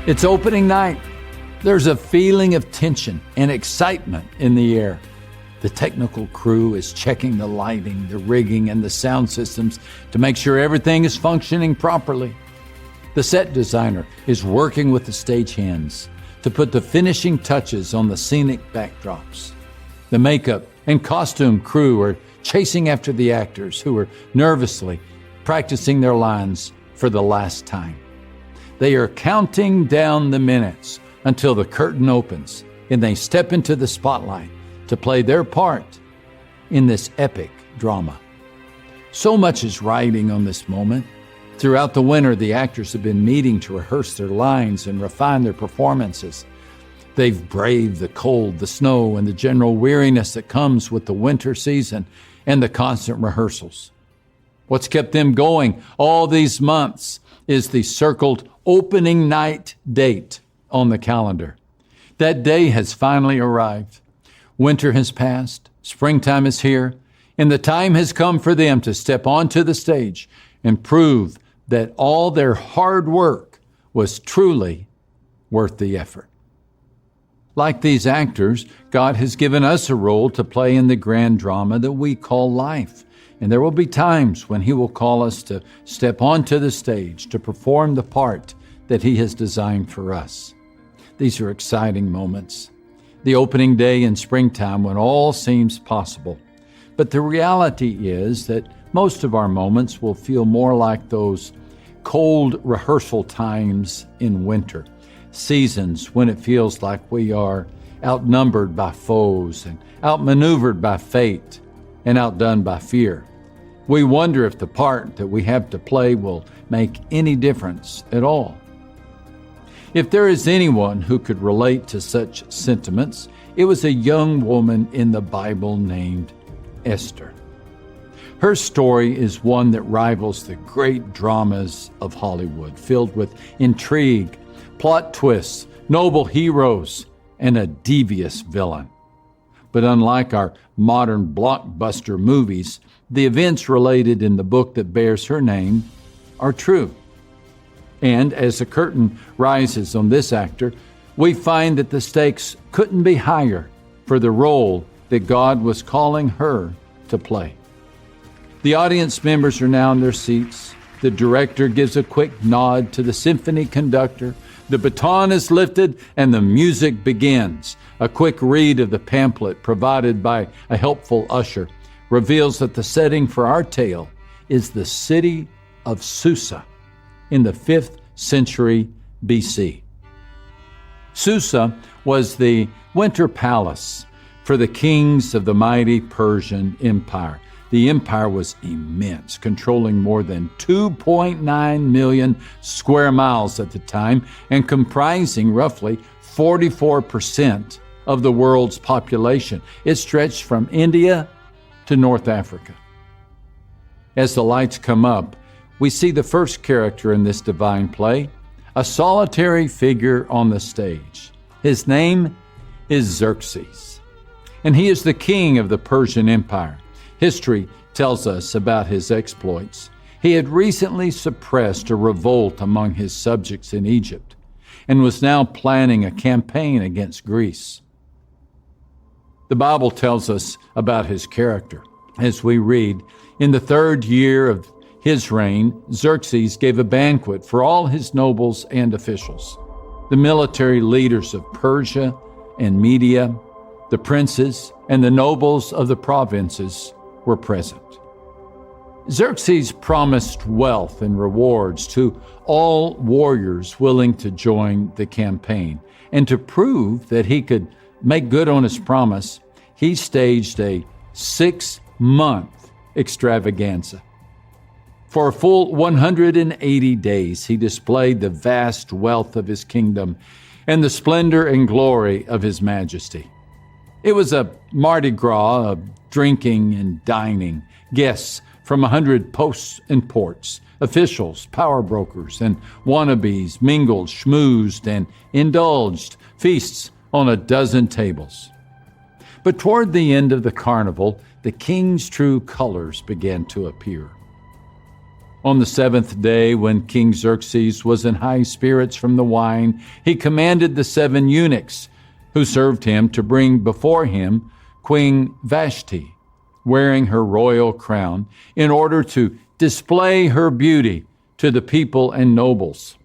It's opening night. There's a feeling of tension and excitement in the air. The technical crew is checking the lighting, the rigging, and the sound systems to make sure everything is functioning properly. The set designer is working with the stagehands to put the finishing touches on the scenic backdrops. The makeup and costume crew are chasing after the actors who are nervously practicing their lines for the last time. They are counting down the minutes until the curtain opens and they step into the spotlight to play their part in this epic drama. So much is riding on this moment. Throughout the winter, the actors have been meeting to rehearse their lines and refine their performances. They've braved the cold, the snow, and the general weariness that comes with the winter season and the constant rehearsals. What's kept them going all these months is the circled opening night date on the calendar. That day has finally arrived. Winter has passed, springtime is here, and the time has come for them to step onto the stage and prove that all their hard work was truly worth the effort. Like these actors, God has given us a role to play in the grand drama that we call life. And there will be times when He will call us to step onto the stage to perform the part that He has designed for us. These are exciting moments. The opening day in springtime when all seems possible. But the reality is that most of our moments will feel more like those cold rehearsal times in winter, seasons when it feels like we are outnumbered by foes and outmaneuvered by fate and outdone by fear. We wonder if the part that we have to play will make any difference at all. If there is anyone who could relate to such sentiments, it was a young woman in the Bible named Esther. Her story is one that rivals the great dramas of Hollywood, filled with intrigue, plot twists, noble heroes, and a devious villain. But unlike our modern blockbuster movies, the events related in the book that bears her name are true. And as the curtain rises on this actor, we find that the stakes couldn't be higher for the role that God was calling her to play. The audience members are now in their seats. The director gives a quick nod to the symphony conductor. The baton is lifted and the music begins. A quick read of the pamphlet provided by a helpful usher reveals that the setting for our tale is the city of Susa in the 5th century BC. Susa was the winter palace for the kings of the mighty Persian Empire. The empire was immense, controlling more than 2.9 million square miles at the time and comprising roughly 44% of the world's population. It stretched from India to North Africa. As the lights come up, we see the first character in this divine play, a solitary figure on the stage. His name is Xerxes, and he is the king of the Persian Empire. History tells us about his exploits. He had recently suppressed a revolt among his subjects in Egypt and was now planning a campaign against Greece. The Bible tells us about his character. As we read, in the 3rd year of his reign, Xerxes gave a banquet for all his nobles and officials. The military leaders of Persia and Media, the princes, and the nobles of the provinces were present. Xerxes promised wealth and rewards to all warriors willing to join the campaign. And to prove that he could make good on his promise, he staged a 6-month extravaganza. For a full 180 days, he displayed the vast wealth of his kingdom and the splendor and glory of his majesty. It was a Mardi Gras of drinking and dining. Guests from 100 posts and ports, officials, power brokers, and wannabes mingled, schmoozed, and indulged feasts on a dozen tables. But toward the end of the carnival, the king's true colors began to appear. On the seventh day, when King Xerxes was in high spirits from the wine, he commanded the 7 eunuchs who served him to bring before him Queen Vashti, wearing her royal crown, in order to display her beauty to the people and nobles,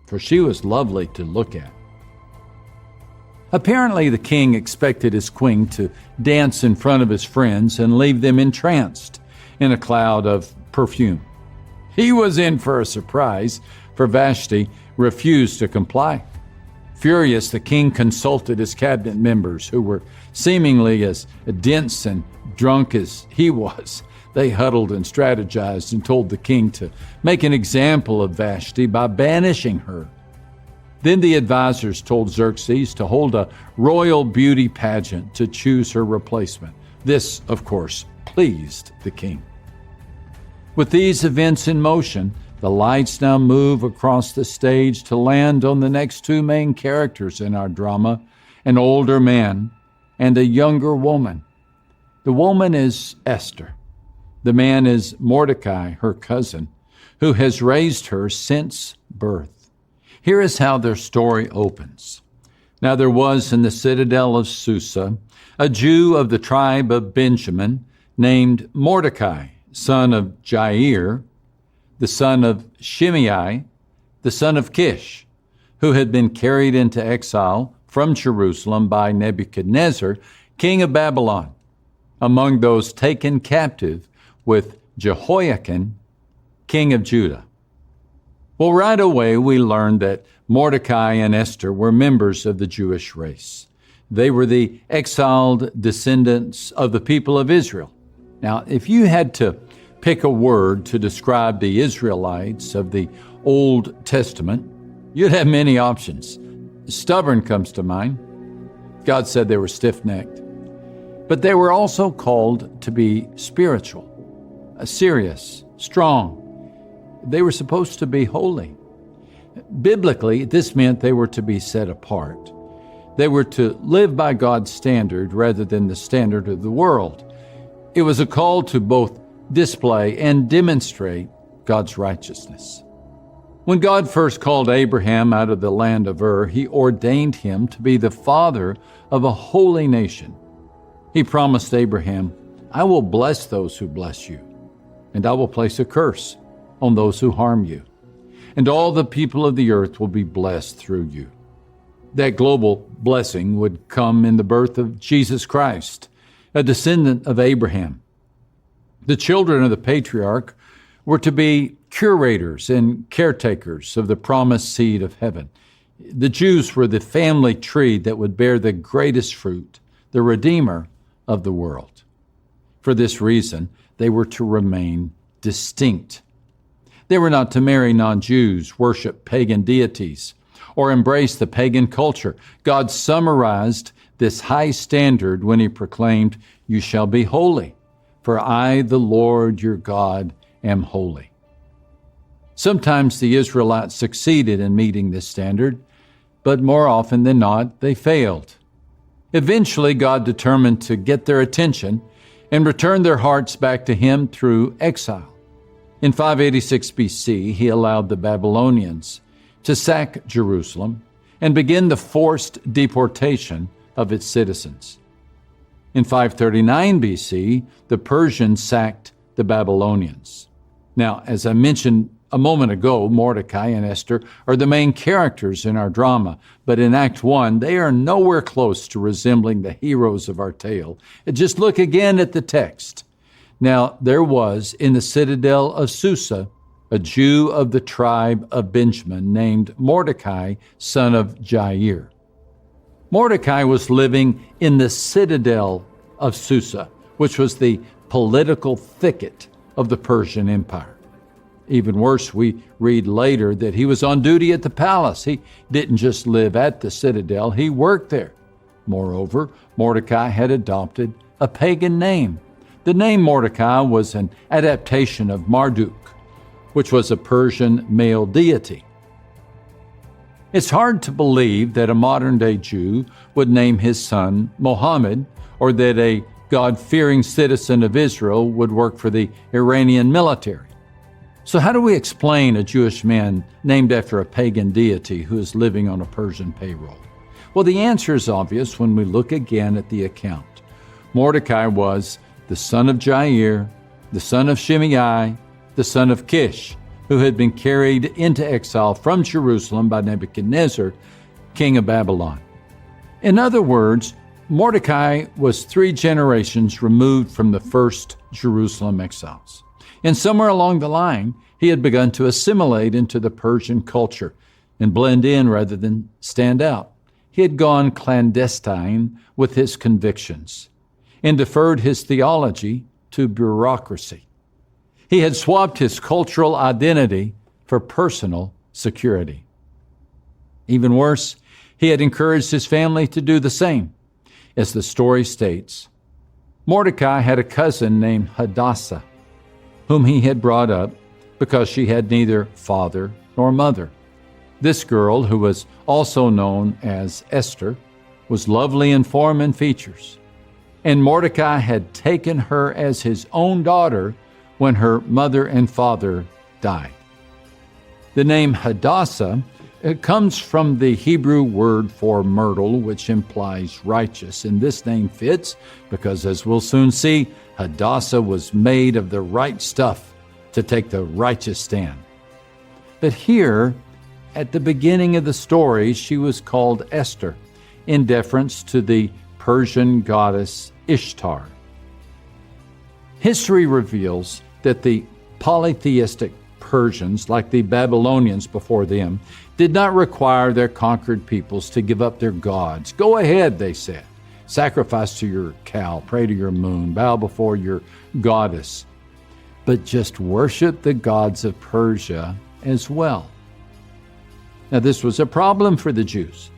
for she was lovely to look at. Apparently, the king expected his queen to dance in front of his friends and leave them entranced in a cloud of perfume. He was in for a surprise, for Vashti refused to comply. Furious, the king consulted his cabinet members, who were seemingly as dense and drunk as he was. They huddled and strategized and told the king to make an example of Vashti by banishing her. Then the advisors told Xerxes to hold a royal beauty pageant to choose her replacement. This, of course, pleased the king. With these events in motion, the lights now move across the stage to land on the next 2 main characters in our drama, an older man and a younger woman. The woman is Esther. The man is Mordecai, her cousin, who has raised her since birth. Here is how their story opens. Now there was in the citadel of Susa a Jew of the tribe of Benjamin named Mordecai, son of Jair, the son of Shimei, the son of Kish, who had been carried into exile from Jerusalem by Nebuchadnezzar, king of Babylon, among those taken captive with Jehoiakim, king of Judah. Well, right away we learned that Mordecai and Esther were members of the Jewish race. They were the exiled descendants of the people of Israel. Now, if you had to pick a word to describe the Israelites of the Old Testament, you'd have many options. Stubborn comes to mind. God said they were stiff-necked. But they were also called to be spiritual, serious, strong. They were supposed to be holy. Biblically, this meant they were to be set apart. They were to live by God's standard rather than the standard of the world. It was a call to both display and demonstrate God's righteousness. When God first called Abraham out of the land of Ur, he ordained him to be the father of a holy nation. He promised Abraham, "I will bless those who bless you, and I will place a curse on those who harm you, and all the people of the earth will be blessed through you." That global blessing would come in the birth of Jesus Christ, a descendant of Abraham. The children of the patriarch were to be curators and caretakers of the promised seed of heaven. The Jews were the family tree that would bear the greatest fruit, the Redeemer of the world. For this reason, they were to remain distinct. They were not to marry non-Jews, worship pagan deities, or embrace the pagan culture. God summarized this high standard when he proclaimed, "You shall be holy, for I, the Lord your God, am holy." Sometimes the Israelites succeeded in meeting this standard, but more often than not, they failed. Eventually, God determined to get their attention and return their hearts back to him through exile. In 586 BC, he allowed the Babylonians to sack Jerusalem and begin the forced deportation of its citizens. In 539 BC, the Persians sacked the Babylonians. Now, as I mentioned a moment ago, Mordecai and Esther are the main characters in our drama, but in Act 1, they are nowhere close to resembling the heroes of our tale. Just look again at the text. Now, there was in the citadel of Susa a Jew of the tribe of Benjamin named Mordecai, son of Jair. Mordecai was living in the citadel of Susa, which was the political thicket of the Persian Empire. Even worse, we read later that he was on duty at the palace. He didn't just live at the citadel, he worked there. Moreover, Mordecai had adopted a pagan name. The name Mordecai was an adaptation of Marduk, which was a Persian male deity. It's hard to believe that a modern-day Jew would name his son Mohammed, or that a God-fearing citizen of Israel would work for the Iranian military. So how do we explain a Jewish man named after a pagan deity who is living on a Persian payroll? Well, the answer is obvious when we look again at the account. Mordecai was the son of Jair, the son of Shimei, the son of Kish, who had been carried into exile from Jerusalem by Nebuchadnezzar, king of Babylon. In other words, Mordecai was 3 generations removed from the first Jerusalem exiles. And somewhere along the line, he had begun to assimilate into the Persian culture and blend in rather than stand out. He had gone clandestine with his convictions and deferred his theology to bureaucracy. He had swapped his cultural identity for personal security. Even worse, he had encouraged his family to do the same. As the story states, Mordecai had a cousin named Hadassah, whom he had brought up because she had neither father nor mother. This girl, who was also known as Esther, was lovely in form and features, and Mordecai had taken her as his own daughter when her mother and father died. The name Hadassah comes from the Hebrew word for myrtle, which implies righteous, and this name fits because, as we'll soon see, Hadassah was made of the right stuff to take the righteous stand. But here, at the beginning of the story, she was called Esther, in deference to the Persian goddess Ishtar. History reveals that the polytheistic Persians, like the Babylonians before them, did not require their conquered peoples to give up their gods. Go ahead, they said. Sacrifice to your cow, pray to your moon, bow before your goddess. But just worship the gods of Persia as well. Now, this was a problem for the Jews.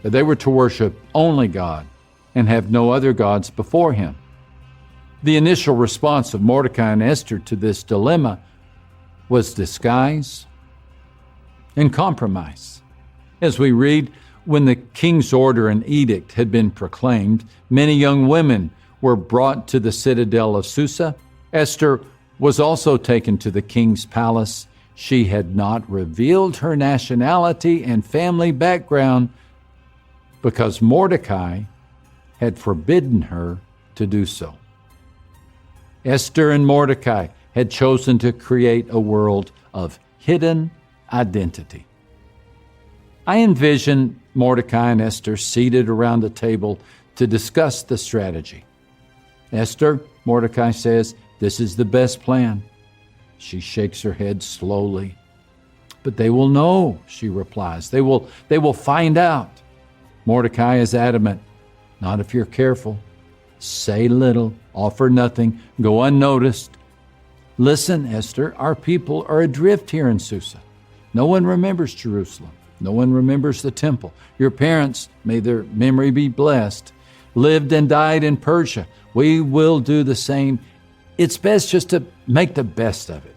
They were to worship only God and have no other gods before him. The initial response of Mordecai and Esther to this dilemma was disguise and compromise. As we read, when the king's order and edict had been proclaimed, many young women were brought to the citadel of Susa. Esther was also taken to the king's palace. She had not revealed her nationality and family background because Mordecai had forbidden her to do so. Esther and Mordecai had chosen to create a world of hidden identity. I envision Mordecai and Esther seated around a table to discuss the strategy. Esther, Mordecai says, this is the best plan. She shakes her head slowly. But they will know, she replies. They will find out. Mordecai is adamant. Not if you're careful. Say little, offer nothing, go unnoticed. Listen, Esther, our people are adrift here in Susa. No one remembers Jerusalem. No one remembers the temple. Your parents, may their memory be blessed, lived and died in Persia. We will do the same. It's best just to make the best of it.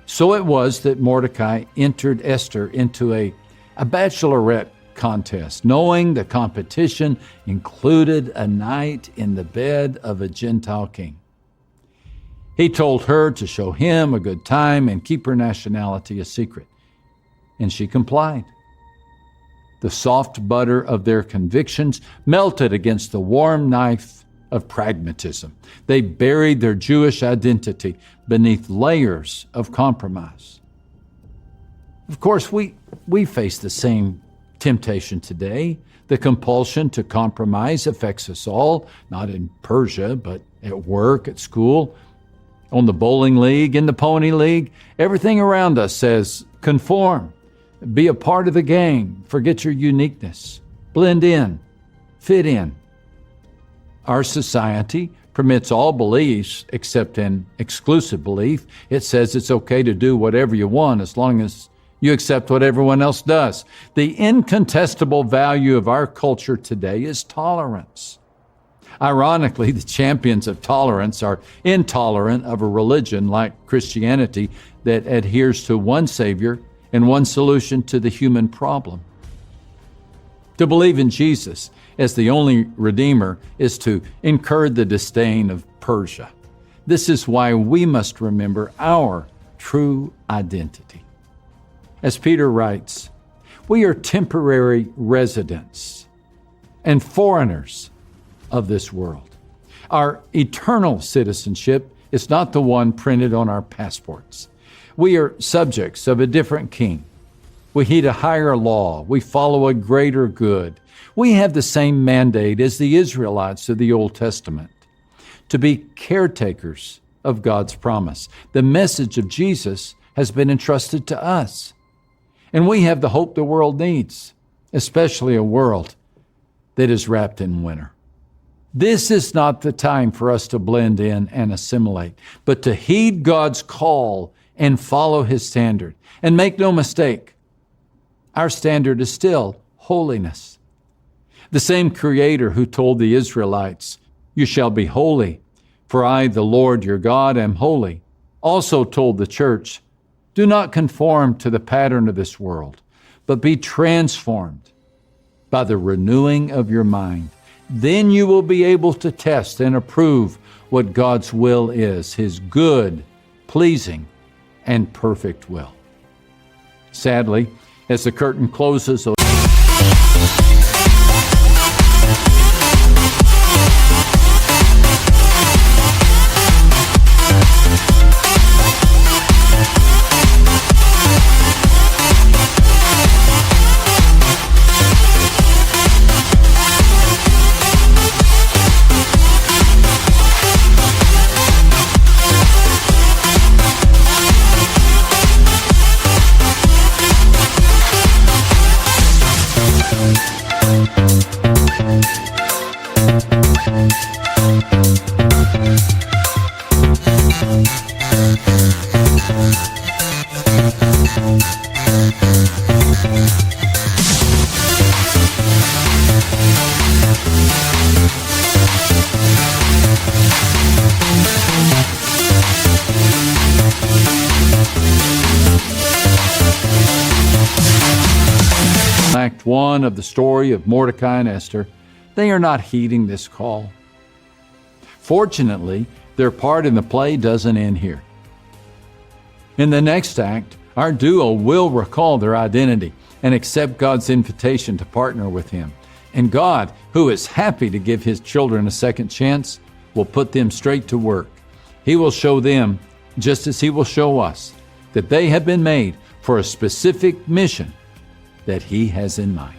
So it was that Mordecai entered Esther into a bachelorette contest, knowing the competition included a night in the bed of a Gentile king. He told her to show him a good time and keep her nationality a secret, and she complied. The soft butter of their convictions melted against the warm knife of pragmatism. They buried their Jewish identity beneath layers of compromise. Of course, we face the same temptation today. The compulsion to compromise affects us all, not in Persia, but at work, at school, on the bowling league, in the pony league. Everything around us says, conform, be a part of the gang, forget your uniqueness, blend in, fit in. Our society permits all beliefs except an exclusive belief. It says it's okay to do whatever you want as long as you accept what everyone else does. The incontestable value of our culture today is tolerance. Ironically, the champions of tolerance are intolerant of a religion like Christianity that adheres to one Savior and one solution to the human problem. To believe in Jesus as the only Redeemer is to incur the disdain of Persia. This is why we must remember our true identity. As Peter writes, we are temporary residents and foreigners of this world. Our eternal citizenship is not the one printed on our passports. We are subjects of a different king. We heed a higher law. We follow a greater good. We have the same mandate as the Israelites of the Old Testament, to be caretakers of God's promise. The message of Jesus has been entrusted to us. And we have the hope the world needs, especially a world that is wrapped in winter. This is not the time for us to blend in and assimilate, but to heed God's call and follow His standard. And make no mistake, our standard is still holiness. The same Creator who told the Israelites, "You shall be holy, for I, the Lord your God, am holy," also told the church, "Do not conform to the pattern of this world, but be transformed by the renewing of your mind. Then you will be able to test and approve what God's will is, His good, pleasing, and perfect will." Sadly, as the curtain closes, Act 1 of the story of Mordecai and Esther, they are not heeding this call. Fortunately, their part in the play doesn't end here. In the next act, our duo will recall their identity and accept God's invitation to partner with Him. And God, who is happy to give His children a second chance, will put them straight to work. He will show them, just as He will show us, that they have been made for a specific mission that He has in mind.